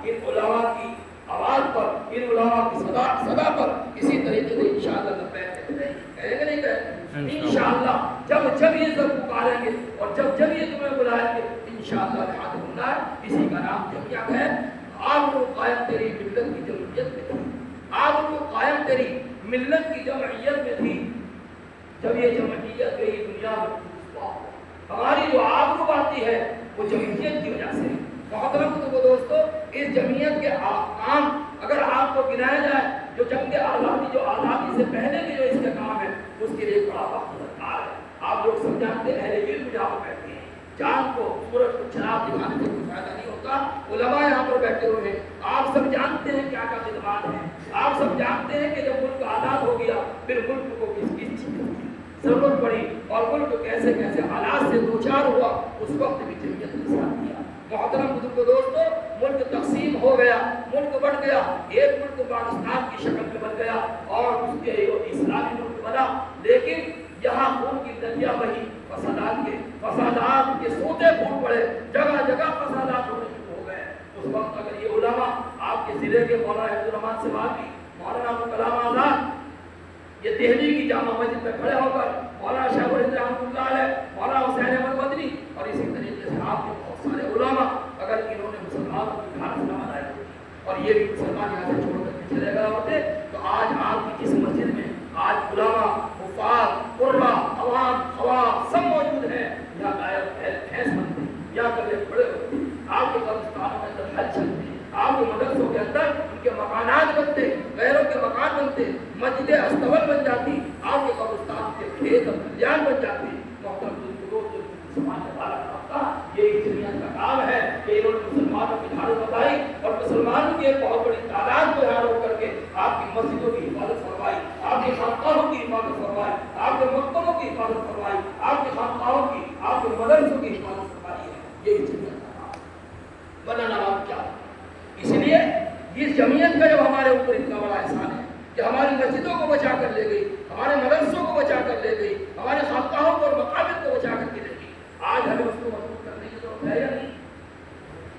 ان علماء کی آواز پر، ان علماء کی صدا پر اسی طریقے سے انشاءاللہ لبیک کہیں گے نہیں کہیں انشاءاللہ جب یہ سب پکاریں گے اور جب یہ تمہیں بلائیں گے انشاءاللہ لحاظ اللہ اسی کا نام جمعیت ہے. آگ و قائم تیری ملت کی جمعیت میں تھی، آگ و قائم تیری ملت کی جمعیت میں تھی. جب یہ جمعیت گئی دنیا میں ہماری جو آگ آتی ہے وہ جمعیت کی وجہ سے. محترم کو دوستو اس جمعیت کے کام اگر آپ کو گنایا جائے جو جنگ آزادی جو آزادی سے پہلے کے جو اس کے کام ہے اس کے لیے بڑا وقت درکار ہے. آپ لوگ سب جانتے ہیں اہل علم جہاں بیٹھے ہیں چاند کو سورج کو چراغ دکھانے سے کوئی فائدہ نہیں ہوتا. علماء یہاں پر بیٹھے ہوئے ہیں. آپ سب جانتے ہیں کیا کیا خدمات ہیں. آپ سب جانتے ہیں کہ جب ملک آزاد ہو گیا پھر ملک کو کس چیز کی ضرورت پڑی اور ملک کیسے کیسے حالات سے دوچار ہوا اس وقت بھی جمعیت نے ساتھ دیا. محترم بزرگ دوستو ملک تقسیم ہو گیا، ملک بڑھ گیا، ایک ملک پاکستان کی شکل میں بن گیا اور اس کے اسلامی ملک بنا. لیکن یہاں خون کی ندیاں بہی، فسادات کے سوتے پھوٹ پڑے، جگہ جگہ فسادات ہونے شروع ہو گئے. اس وقت اگر یہ علماء آپ کے ضلع کے مولانا عبدالرحمان سے واقعی مولانا کلام آزاد یہ دہلی کی جامع مسجد میں کھڑے ہو کر مولانا شیخ الہند رحمۃ اللہ علیہ، مولانا حسین احمد مدنی اور اسی طریقے سے آپ کے بہت سارے علماء اگر انہوں نے مسلمانوں کی خاص نہ بنائی اور یہ بھی مسلمان یہاں سے چھوڑ کر چلے گئے ہوتے تو آج آپ کی جس مسجد میں آج علماء، حفاظ، قرہ، عوام، خواص سب موجود ہیں یا غائب بھینس بنتے یا کبھی بڑے ہوتے. آپ کے قبرستانوں کے اندر حج چلتے، آپ کے مدرسوں کے اندر ان کے مکانات بنتے، غیروں کے مکان بنتے، مسجد استول بن جاتی، آپ کے قبرستان کے کھیت اور کلیان بن جاتی. محترم یہ جمعیت کا کام ہے کہ انہوں نے مسلمانوں کی حالت بتائی اور مسلمانوں کی ایک بہت بڑی تعداد کو یہاں روک کر کے آپ کی مسجدوں کی حفاظت فرمائی، آپ کی خانقاہوں کی حفاظت فرمائی، آپ کے مکتبوں کی حفاظت فرمائی، آپ کی خانقاہوں کی، آپ کے مدرسوں کی حفاظت فرمائی ہے. یہی جمعیت کا کام ہے ورنہ نام کیا. اس لیے اس جمعیت کا جب ہمارے اوپر اتنا بڑا احسان ہے کہ ہماری مسجدوں کو بچا کر لے گئی، ہمارے مدرسوں کو بچا کر لے گئی، ہمارے خانقاہوں کو اور مقابر کو بچا کر کے لے گئی. آج ہمیں اس کو مضبوط کرنے کی ضرورت ہے یا نہیں؟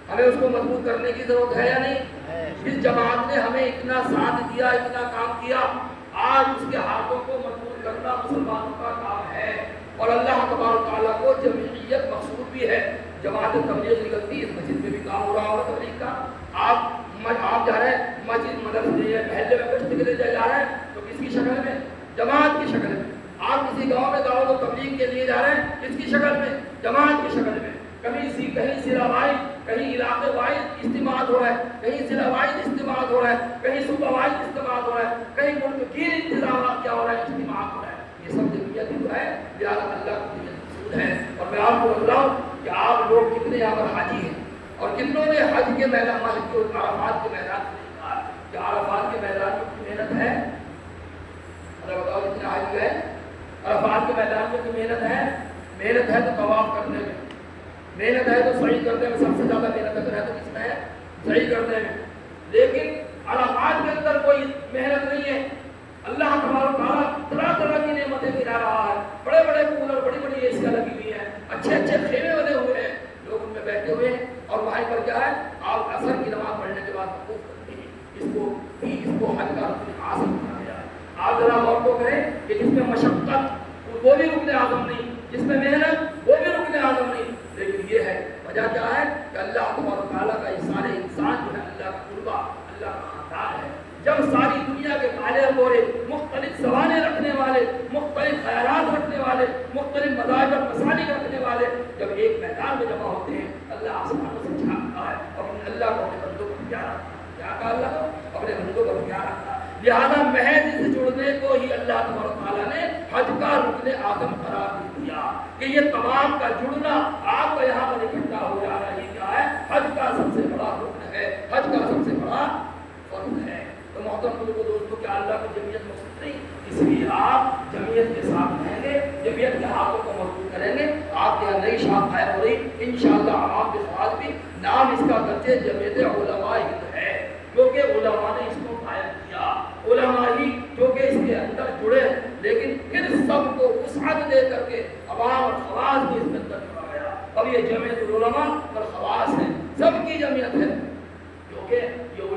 ہمیں اس کو مضبوط کرنے کی ضرورت ہے یا نہیں؟ اس جماعت نے ہمیں اتنا ساتھ دیا، اتنا کام کیا، آج اس کے ہاتھوں کو مضبوط کرنا مسلمانوں کا کام ہے. اور اللہ تبارک و تعالیٰ کو جمعیت مقصود بھی ہے. جماعت تبلیغ نکلتی اس مسجد میں بھی کام ہو رہا ہوگا تبلیغ کا. آپ جا رہے ہیں مسجد مدرسے محلے میں گشت کے لیے جا رہے ہیں تو کس کی شکل میں؟ جماعت کی شکل میں. آپ کسی گاؤں میں دعوت و تبلیغ کے لیے جا رہے ہیں کس کی شکل میں؟ جماعت کی شکل میں. کہیں ضلع وائز، کہیں علاقے وائز اجتماع ہو رہا ہے، کہیں ضلع وائز اجتماع ہو رہا ہے، کہیں صوبہ وائز اجتماع ہو رہا ہے، کہیں ملک گیر انتظامات کیا ہو رہا ہے، اجتماع ہو رہا ہے. یہ سب جمعیت جو ہے لہٰذا اللہ کی جمعیت مقصود ہے. اور میں آپ کو بتلاؤں کہ آپ لوگ کتنے یہاں پر حاجی ہیں اور کتنوں نے حج کے میدان عرفات کے میدان میں دیکھا کہ عرفات کے میدان میں کی محنت ہے. اللہ بتاؤ جتنے حاجی ہے عرفات کے میدان میں کی محنت ہے. محنت ہے تو طواف کرنے میں، محنت ہے تو صحیح کرنے میں، سب سے زیادہ محنت اگر ہے تو کس میں ہے؟ صحیح کرنے میں. لیکن عرفات کے اندر کوئی محنت نہیں ہے. اللہ تبارک و تعالیٰ طرح طرح کی نعمتیں گرا رہا ہے. بڑے بڑے کولر، بڑی بڑی اے لگی ہوئی ہیں، اچھے اچھے خیمے بنے ہوئے ہیں، لوگ ان میں بیٹھے ہوئے ہیں اور وہاں پر کیا ہے آپ عصر کی نماز پڑھنے کے بعد وقوف کرتے ہیں. اس کو حج کا رکن اعظم کہا گیا. آپ ذرا غور کو کریں کہ جس میں مشقت وہ بھی رکن اعظم نہیں، جس میں محنت وہ بھی رکن اعظم نہیں. لیکن یہ ہے وجہ کیا ہے کہ اللہ تبارک و تعالیٰ کا یہ سارے انسان جو ہے اللہ کا قربا، اللہ کا خاندان ہے. جب ساری دنیا کے کالے گورے، مختلف زبانیں رکھنے والے، مختلف خیالات رکھنے والے، مختلف مذاہب اور مسالک رکھنے والے جب ایک میدان میں جمع ہوتے ہیں اللہ آسمانوں سے جھانکتا ہے اور اللہ کو اپنے بندوں کو پیارا رکھتا ہے. کیا کہا اللہ کو؟ اپنے بندوں کو پیارا رکھتا ہے. لہذا محض سے جڑنے کو ہی اللہ تبارک و تعالیٰ نے حج کا رکن اعظم قرار دیا کہ یہ تمام کا جڑنا آپ کا یہاں پر اکٹھا ہو جا رہا ہے. یہ کیا ہے؟ حج کا سب سے بڑا رکن ہے، حج کا سب سے بڑا فرض ہے. تو محترم دوستوں کیا اللہ کی جمعیت مقصود نہیں؟ اس لیے آپ جمعیت کے ساتھ رہیں گے، جمعیت کے ہاتھوں کو مضبوط کریں گے. آپ کے یہاں نئی شاخ قائم ہو رہی انشاءاللہ. عوام کے ساتھ بھی نام اس کا درجے جمعیت علماء ہند ہے کیونکہ علماء نے اس کو قائم کیا. علماء ہی جو کہ اس کے اندر جڑے لیکن پھر سب کو وسعت دے کر کے عوام اور خواص کو اس کے اندر جڑا گیا. اب یہ جمعیت العلماء اور خواص ہے، سب کی جمعیت ہے. جو موقع یہ